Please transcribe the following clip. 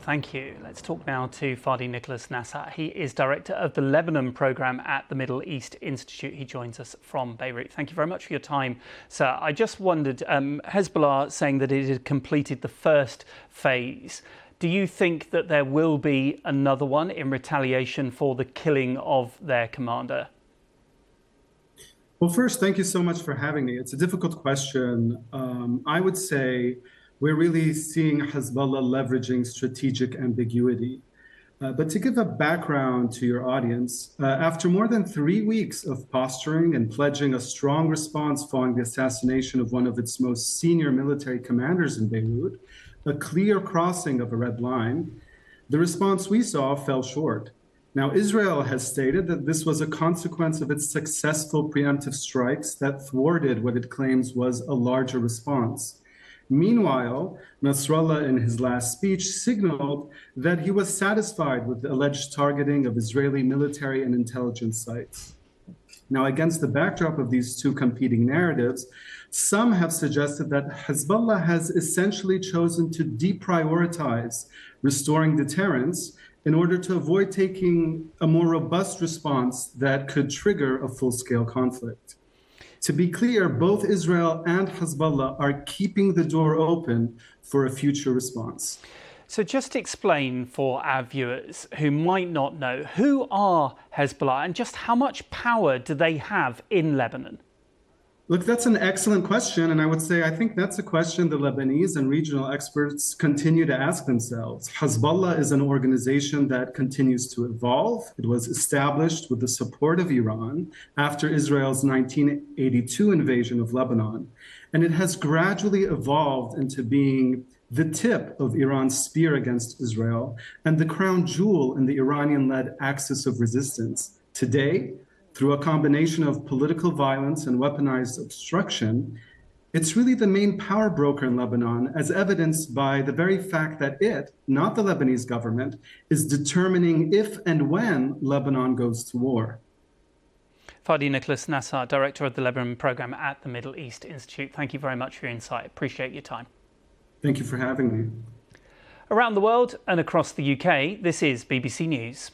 Thank you. Let's talk now to Fadi Nicholas Nassar. He is director of the Lebanon program at the Middle East Institute. He joins us from Beirut. Thank you very much for your time, sir. I just wondered, Hezbollah saying that it had completed the first phase. Do you think that there will be another one in retaliation for the killing of their commander? Well, first, thank you so much for having me. It's a difficult question. I would say we're really seeing Hezbollah leveraging strategic ambiguity. But to give a background to your audience, after more than 3 weeks of posturing and pledging a strong response following the assassination of one of its most senior military commanders in Beirut, a clear crossing of a red line, the response we saw fell short. Now, Israel has stated that this was a consequence of its successful preemptive strikes that thwarted what it claims was a larger response. Meanwhile, Nasrallah, in his last speech, signaled that he was satisfied with the alleged targeting of Israeli military and intelligence sites. Now, against the backdrop of these two competing narratives, some have suggested that Hezbollah has essentially chosen to deprioritize restoring deterrence in order to avoid taking a more robust response that could trigger a full-scale conflict. To be clear, both Israel and Hezbollah are keeping the door open for a future response. So just explain for our viewers who might not know, who are Hezbollah and just how much power do they have in Lebanon? Look, that's an excellent question. And I would say I think that's a question the Lebanese and regional experts continue to ask themselves. Hezbollah is an organization that continues to evolve. It was established with the support of Iran after Israel's 1982 invasion of Lebanon. And it has gradually evolved into being the tip of Iran's spear against Israel and the crown jewel in the Iranian-led axis of resistance. Today, through a combination of political violence and weaponized obstruction, it's really the main power broker in Lebanon, as evidenced by the very fact that it, not the Lebanese government, is determining if and when Lebanon goes to war. Fadi Nicholas Nassar, director of the Lebanon program at the Middle East Institute. Thank you very much for your insight. Appreciate your time. Thank you for having me. Around the world and across the UK, this is BBC News.